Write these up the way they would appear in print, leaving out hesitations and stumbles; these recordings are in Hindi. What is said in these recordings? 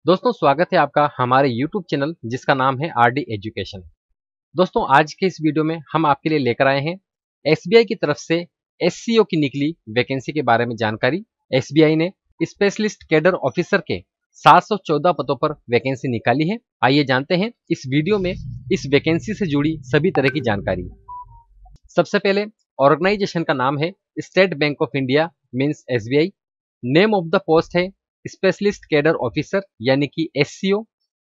दोस्तों स्वागत है आपका हमारे YouTube चैनल जिसका नाम है आरडी एजुकेशन। दोस्तों आज के इस वीडियो में हम आपके लिए लेकर आए हैं एसबीआई की तरफ से एससीओ की निकली वैकेंसी के बारे में जानकारी। एसबीआई ने स्पेशलिस्ट कैडर ऑफिसर के 714 पदों पर वैकेंसी निकाली है। आइए जानते हैं इस वीडियो में इस वैकेंसी से जुड़ी सभी तरह की जानकारी। सबसे पहले ऑर्गेनाइजेशन का नाम है state bank of India means SBI. Name of the post है स्पेशलिस्ट कैडर ऑफिसर यानी कि एससीओ।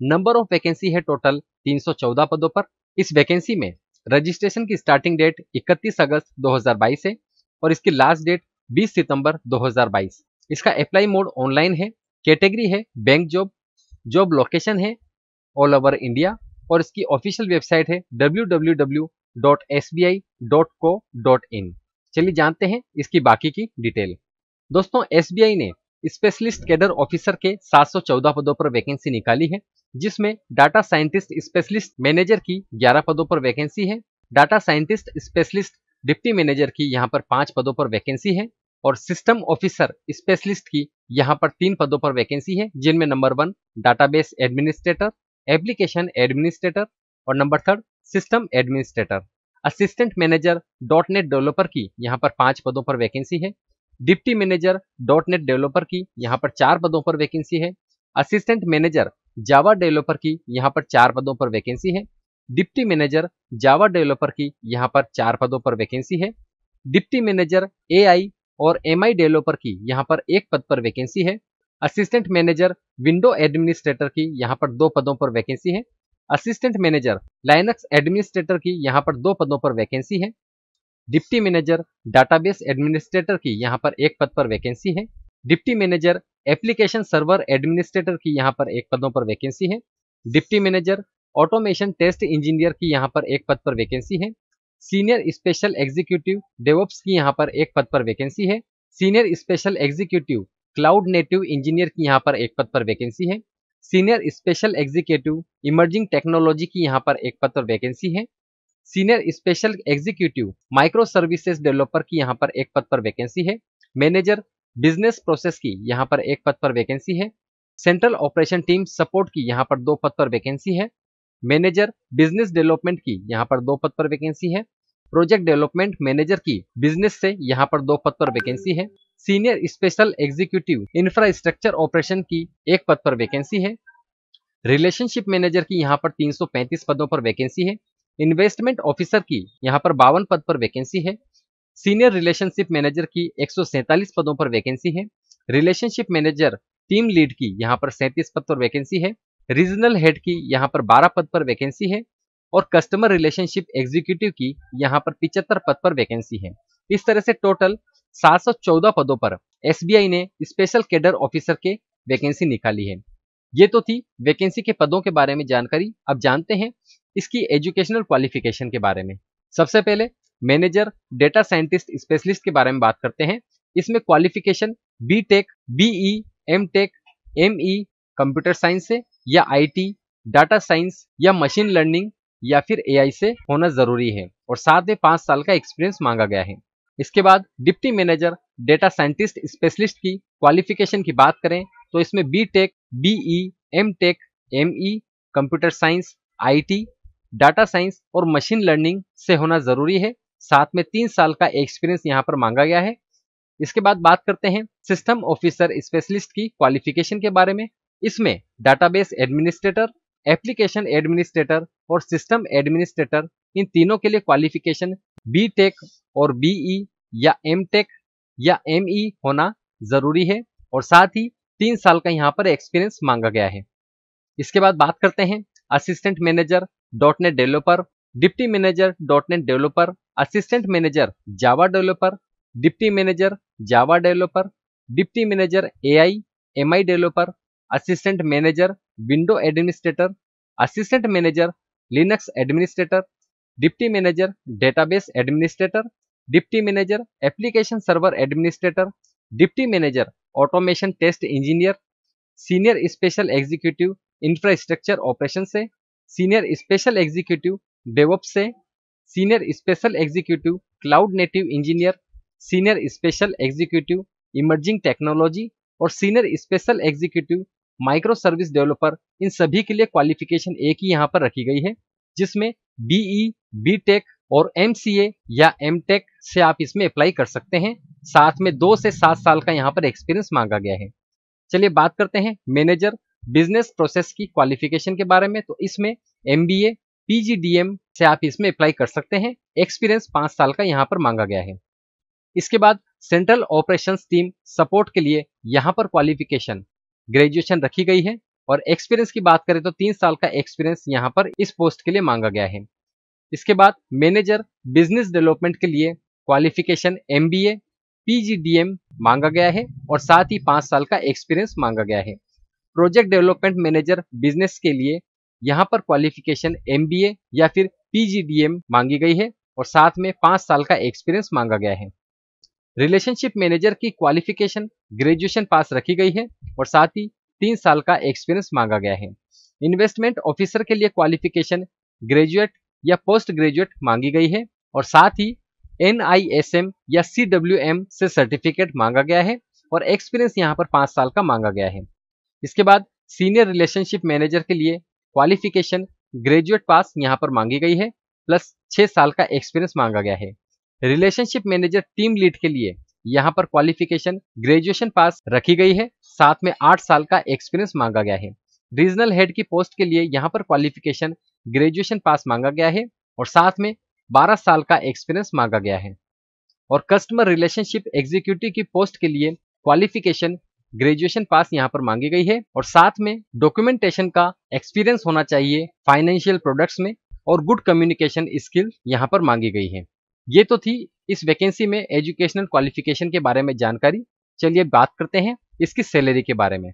नंबर ऑफ वैकेंसी है टोटल 314 पदों पर। इस वैकेंसी में रजिस्ट्रेशन की स्टार्टिंग डेट 31 अगस्त 2022 है और इसकी लास्ट डेट 20 सितंबर 2022। इसका अप्लाई मोड ऑनलाइन है। कैटेगरी है बैंक जॉब। जॉब लोकेशन है ऑल ओवर इंडिया और इसकी ऑफिशियल वेबसाइट है www.sbi.co.in। चलिए जानते हैं इसकी बाकी की डिटेल। दोस्तों एसबीआई ने स्पेशलिस्ट कैडर ऑफिसर के 714 पदों पर वैकेंसी निकाली है, जिसमें डाटा साइंटिस्ट स्पेशलिस्ट मैनेजर की 11 पदों पर वैकेंसी है। Data scientist specialist deputy manager की यहां पर 5 पदों पर वैकेंसी है और सिस्टम ऑफिसर स्पेशलिस्ट की यहां पर 3 पदों पर वैकेंसी है, जिनमें number 1 database administrator, application administrator और number 3 system administrator. Assistant manager .NET developer की यहां पर 5 पदों पर वैकेंसी है। डिप्टी मैनेजर .NET डेवलपर की यहां पर 4 पदों पर वैकेंसी है। असिस्टेंट मैनेजर जावा डेवलपर की यहां पर 4 पदों पर वैकेंसी है। डिप्टी मैनेजर जावा डेवलपर की यहां पर 4 पदों पर वैकेंसी है। डिप्टी मैनेजर AI और MI डेवलपर की यहां पर 1 पद पर वैकेंसी है। असिस्टेंट मैनेजर विंडो एडमिनिस्ट्रेटर की यहां पर 2 पदों पर वैकेंसी है। असिस्टेंट मैनेजर लाइनक्स एडमिनिस्ट्रेटर की यहां पर 2 पदों पर वैकेंसी है। डिप्टी मैनेजर डाटाबेस एडमिनिस्ट्रेटर की यहां पर 1 पद पर वैकेंसी है। Deputy manager application server administrator की यहां पर 1 पदों पर वैकेंसी है। Deputy manager automation test engineer की यहां पर 1 पद पर वैकेंसी है। सीनियर स्पेशल एग्जीक्यूटिव डेवऑप्स की यहां पर 1 पद पर वैकेंसी है। Senior special executive cloud native engineer की यहां पर 1 पद पर वैकेंसी है। Senior special executive emerging technology की यहां पर 1 पद पर वैकेंसी है। Senior special executive micro services developer की यहां पर 1 पद पर वैकेंसी है। मैनेजर बिजनेस प्रोसेस की यहां पर 1 पद पर वैकेंसी है। सेंट्रल ऑपरेशन टीम सपोर्ट की यहां पर 2 पद पर वैकेंसी है। मैनेजर बिजनेस डेवलपमेंट की यहां पर 2 पद पर वैकेंसी है। प्रोजेक्ट डेवलपमेंट मैनेजर की बिजनेस से यहां पर 2 पद पर वैकेंसी है। Senior special executive infrastructure operation की 1 पद पर वैकेंसी है। रिलेशनशिप मैनेजर की यहां पर 335 पदों पर वैकेंसी है। इन्वेस्टमेंट ऑफिसर की यहां पर 52 पद पर वैकेंसी है। सीनियर रिलेशनशिप मैनेजर की 147 पदों पर वैकेंसी है। रिलेशनशिप मैनेजर टीम लीड की यहां पर 37 पद पर वैकेंसी है। रीजनल हेड की यहां पर 12 पद पर वैकेंसी है और कस्टमर रिलेशनशिप एग्जीक्यूटिव की यहां पर 75 पद पर वैकेंसी है। इस तरह से टोटल 714 पदों पर एसबीआई ने स्पेशल कैडर ऑफिसर के वैकेंसी निकाली है। ये तो थी वैकेंसी के पदों के बारे में जानकारी। अब जानते हैं इसकी एजुकेशनल क्वालिफिकेशन के बारे में। सबसे पहले मैनेजर डेटा साइंटिस्ट स्पेशलिस्ट के बारे में बात करते हैं। इसमें qualification B Tech, B E, M Tech, M E computer science से या आईटी, डाटा साइंस या मशीन लर्निंग या फिर एआई से होना जरूरी है और साथ में 5 साल का एक्सपीरियंस मांगा गया है। इसके बाद deputy manager data scientist specialist की क्वालिफिकेशन की बात करें तो इसमें B Tech, B E, M Tech, M E computer science, IT, data science और मशीन लर्निंग से होना जरूरी है। साथ में 3 साल का एक्सपीरियंस यहाँ पर मांगा गया है। इसके बाद बात करते हैं सिस्टम ऑफिसर स्पेशलिस्ट की क्वालिफिकेशन के बारे में। इसमें डाटाबेस एडमिनिस्ट्रेटर, एप्लीकेशन एडमिनिस्ट्रेटर और सिस्टम एडमिनिस्ट्रेटर इन तीनों के लिए क्वालिफिकेशन बीटेक और बीई या एमटेक या एमई होना जरूरी है और साथ ही 3 साल का यहाँ पर एक्सपीरियंस मांगा गया है। इसके बाद बात करते हैं assistant manager .NET developer, deputy manager .NET developer, assistant manager Java developer, deputy manager Java developer, deputy manager AI MI developer, assistant manager window administrator, assistant manager Linux administrator, deputy manager database administrator, deputy manager application server administrator, deputy manager automation test engineer, senior special executive infrastructure operation से, सीनियर स्पेशल एग्जीक्यूटिव डेवऑप्स से, senior special executive cloud native engineer, senior special executive emerging technology और senior special executive micro service developer, इन सभी के लिए क्वालिफिकेशन एक ही यहाँ पर रखी गई है, जिसमें बीई, बीटेक और एमसीए या एमटेक से आप इसमें अप्लाई कर सकते हैं। साथ में 2 से 7 साल का यहाँ पर एक्सपीरियंस मांगा गया है। चलिए बात करते हैं मैनेजर बिजनेस प्रोसेस की क्वालिफिकेशन के बारे में। तो इसमें एमबीए, पीजीडीएम से आप इसमें अप्लाई कर सकते हैं। एक्सपीरियंस 5 साल का यहाँ पर मांगा गया है। इसके बाद सेंट्रल ऑपरेशंस टीम सपोर्ट के लिए यहाँ पर क्वालिफिकेशन ग्रेजुएशन रखी गई है, और एक्सपीरियंस की बात करें तो 3 साल का एक्सपीरियंस यहाँ पर इस पोस्ट के लिए मांगा गया है। इसके बाद मैनेजर बिजनेस डेवलपमेंट के लिए क्वालिफिकेशन एमबीए, पीजीडीएम मांगा गया है, और साथ ही 5 साल का एक्सपीरियंस मांगा गया है। प्रोजेक्ट डेवलपमेंट मैनेजर बिजनेस के लिए यहाँ पर क्वालिफिकेशन एमबीए या फिर पीजीडीएम मांगी गई है, और साथ में 5 साल का एक्सपीरियंस मांगा गया है। रिलेशनशिप मैनेजर की क्वालिफिकेशन ग्रेजुएशन पास रखी गई है, और साथ ही 3 साल का एक्सपीरियंस मांगा गया है। इन्वेस्टमेंट ऑफिसर के लिए क्वालिफिकेशन ग्रेजुएट या पोस्ट ग्रेजुएट मांगी गई है, और साथ ही NISM या CWM से सर्टिफिकेट मांगा गया है, और एक्सपीरियंस यहाँ पर 5 साल का मांगा गया है। इसके बाद सीनियर रिलेशनशिप मैनेजर के लिए क्वालिफिकेशन ग्रेजुएट पास यहाँ पर मांगी गई है, प्लस 6 साल का एक्सपीरियंस मांगा गया है। रिलेशनशिप मैनेजर टीम लीड के लिए यहाँ पर क्वालिफिकेशन ग्रेजुएशन पास रखी गई है, साथ में 8 साल का एक्सपीरियंस मांगा गया है। रीजनल हेड की पोस्ट के लिए यहाँ पर क्वालिफिकेशन ग्रेजुएशन पास मांगा गया है, और साथ में 12 साल का एक्सपीरियंस मांगा गया है। और कस्टमर रिलेशनशिप एग्जीक्यूटिव की पोस्ट के लिए क्वालिफिकेशन ग्रेजुएशन पास यहाँ पर मांगी गई है, और साथ में डॉक्यूमेंटेशन का एक्सपीरियंस होना चाहिए फाइनेंशियल प्रोडक्ट्स में, और गुड कम्युनिकेशन स्किल यहाँ पर मांगी गई है। ये तो थी इस वैकेंसी में एजुकेशनल क्वालिफिकेशन के बारे में जानकारी। चलिए बात करते हैं इसकी सैलरी के बारे में।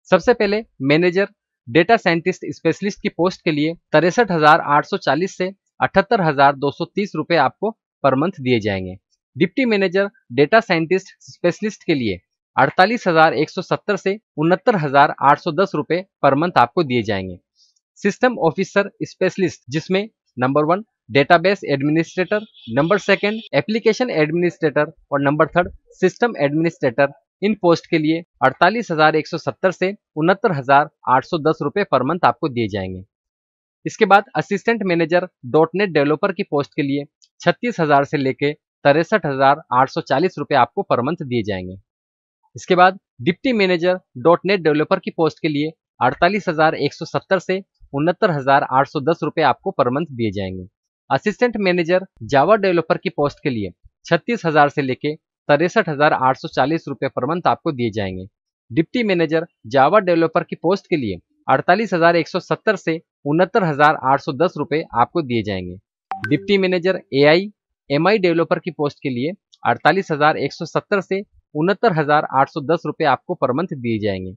सबसे पहले मैनेजर डेटा साइंटिस्ट स्पेशलिस्ट की पोस्ट के लिए 63,840 से 78,230 रुपए आपको पर मंथ दिए जाएंगे। Deputy manager data scientist specialist के लिए 48,170 से 69,810 रुपए पर मंथ आपको दिए जाएंगे। सिस्टम ऑफिसर स्पेशलिस्ट, जिसमें number 1 database administrator, number 2 application administrator और नंबर 3 सिस्टम एडमिनिस्ट्रेटर, इन पोस्ट के लिए 48,170 से 69,810 रुपए पर मंथ आपको दिए जाएंगे। इसके बाद असिस्टेंट मैनेजर .NET डेवलपर की पोस्ट के लिए 36,000 से लेके 63,840 रुपए आपको पर मंथ दिए जाएंगे। इसके बाद डिप्टी मैनेजर .NET डेवलपर की पोस्ट के लिए 48,170 से 69,810 रुपए आपको पर मंथ दिए जाएंगे। असिस्टेंट मैनेजर जावा डेवलपर की पोस्ट के लिए 36,000 से लेके 63,840 रुपए पर मंथ आपको दिए जाएंगे। डिप्टी मैनेजर जावा डेवलपर की पोस्ट के लिए 48,170 से 69,810 रुपए आपको दिए जाएंगे। डिप्टी मैनेजर AI/MI डेवलपर की पोस्ट के लिए 48,170 से 69,810 रुपए आपको पर मंथ दिए जाएंगे।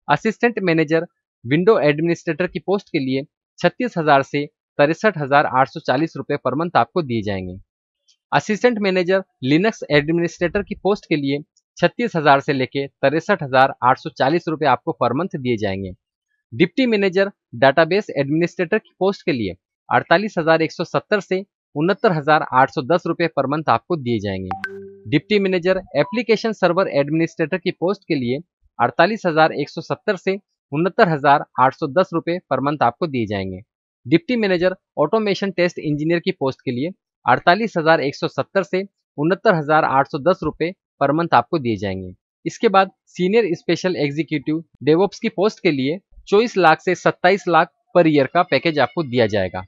असिस्टेंट मैनेजर विंडो एडमिनिस्ट्रेटर की पोस्ट के लिए 36,000 से 63,840 रुपए पर मंथ आपको दिए जाएंगे। असिस्टेंट मैनेजर लिनक्स एडमिनिस्ट्रेटर की पोस्ट के लिए 36,000 से लेके 63,840 रुपए आपको पर मंथ दिए जाएंगे। डिप्टी मैनेजर डाटाबेस एडमिनिस्ट्रेटर की पोस्ट के लिए 48,170 से 69,810 रुपए पर मंथ आपको दिए जाएंगे। Deputy manager application server administrator की पोस्ट के लिए 48,170 से 69,810 रुपए पर मंथ आपको दिए जाएंगे। Deputy manager automation test engineer की पोस्ट के लिए 48,170 से 69,810 रुपए पर मंथ आपको दिए जाएंगे। इसके बाद सीनियर स्पेशल एग्जीक्यूटिव डेवऑप्स की पोस्ट के लिए 24 लाख से 27 लाख पर ईयर का पैकेज आपको दिया जाएगा।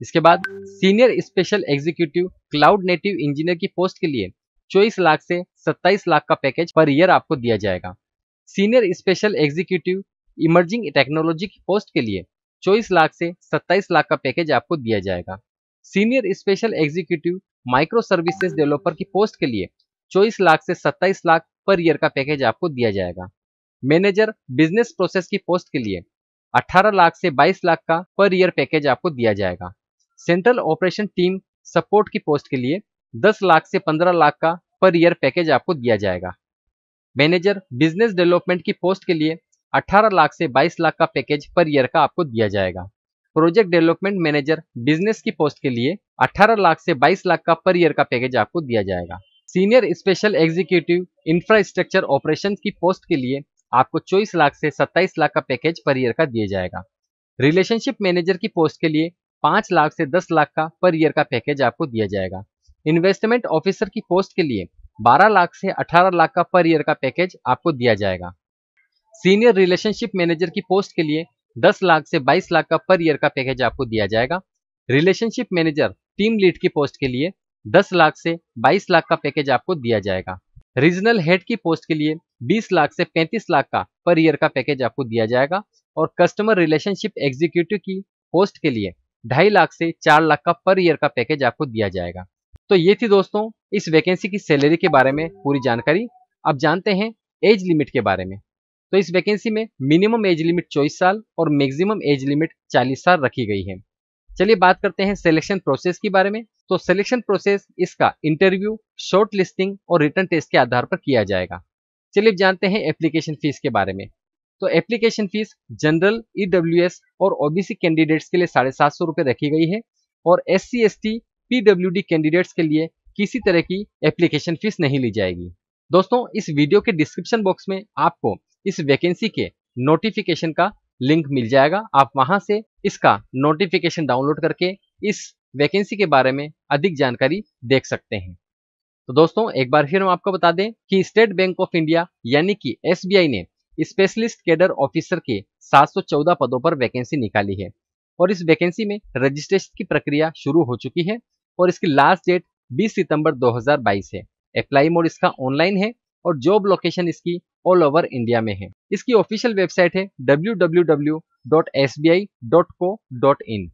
इसके बाद senior special executive cloud native engineer की पोस्ट के लिए 24 लाख से 27 लाख का पैकेज पर ईयर आपको दिया जाएगा। Senior special executive emerging technology की पोस्ट के लिए 24 लाख से 27 लाख का पैकेज आपको दिया जाएगा। Senior special executive micro services developer की पोस्ट के लिए 24 लाख से 27 लाख पर ईयर का पैकेज आपको दिया जाएगा। मैनेजर बिजनेस प्रोसेस की पोस्ट के लिए 18 लाख से 22 लाख का पर ईयर पैकेज आपको दिया जाएगा। सेंट्रल ऑपरेशन टीम सपोर्ट की पोस्ट के लिए 10 लाख से 15 लाख का पर ईयर पैकेज आपको दिया जाएगा। मैनेजर बिजनेस डेवलपमेंट की पोस्ट के लिए 18 लाख से 22 लाख का पैकेज पर ईयर का आपको दिया जाएगा। प्रोजेक्ट डेवलपमेंट मैनेजर बिजनेस की पोस्ट के लिए 18 लाख से 22 लाख का पर ईयर का पैकेज आपको दिया जाएगा। Senior special executive infrastructure operations की पोस्ट के लिए आपको 24 लाख से 27 लाख का पैकेज पर ईयर का दिया जाएगा। रिलेशनशिप मैनेजर की पोस्ट के लिए 5 लाख से 10 लाख का पर ईयर का पैकेज आपको दिया जाएगा। इन्वेस्टमेंट ऑफिसर की पोस्ट के लिए 12 लाख से 18 लाख का पर ईयर का पैकेज आपको दिया जाएगा। सीनियर रिलेशनशिप मैनेजर की पोस्ट के लिए 10 लाख से 22 लाख का पर ईयर का पैकेज आपको दिया जाएगा। रिलेशनशिप मैनेजर टीम लीड की पोस्ट के लिए 10 लाख से 22 लाख का पैकेज आपको दिया जाएगा। रीजनल हेड की पोस्ट के लिए 20 लाख से 35 लाख का पर ईयर का पैकेज आपको दिया जाएगा और कस्टमर रिलेशनशिप एग्जीक्यूटिव की पोस्ट के लिए 2.5 लाख से 4 लाख का पर ईयर का पैकेज आपको दिया जाएगा। तो ये थी दोस्तों इस वैकेंसी की सैलरी के बारे में पूरी जानकारी। अब जानते हैं एज लिमिट के बारे में। तो इस वैकेंसी में मिनिमम एज लिमिट 24 साल और मैक्सिमम एज लिमिट 40 साल रखी गई है। चलिए बात करते हैं सिलेक्शन प्रोसेस के बारे में। तो सिलेक्शन प्रोसेस इसका इंटरव्यू, शॉर्ट लिस्टिंग और रिटन टेस्ट के आधार पर किया जाएगा। चलिए जानते हैं एप्लीकेशन फीस के बारे में। तो एप्लीकेशन फीस जनरल, ईडब्ल्यूएस और ओबीसी कैंडिडेट्स के लिए 750 रुपये रखी गई है और SC, ST, PWD कैंडिडेट्स के लिए किसी तरह की एप्लीकेशन फीस नहीं ली जाएगी। दोस्तों इस वीडियो के डिस्क्रिप्शन बॉक्स में आपको इस वैकेंसी के नोटिफिकेशन का लिंक मिल जाएगा। आप वहां से इसका नोटिफिकेशन डाउनलोड करके इस वैकेंसी के बारे में अधिक जानकारी देख सकते हैं। तो दोस्तों एक बार फिर हम आपको बता दें कि स्टेट बैंक ऑफ इंडिया यानी कि SBI ने स्पेशलिस्ट कैडर ऑफिसर के 714 पदों पर वैकेंसी निकाली है और इस वैकेंसी में रजिस्ट्रेशन की प्रक्रिया शुरू हो चुकी है और इसकी लास्ट डेट 20 सितंबर 2022 है। अप्लाई मोड इसका ऑनलाइन है और जॉब लोकेशन इसकी ऑल ओवर इंडिया में है। इसकी ऑफिशियल वेबसाइट है www.sbi.co.in।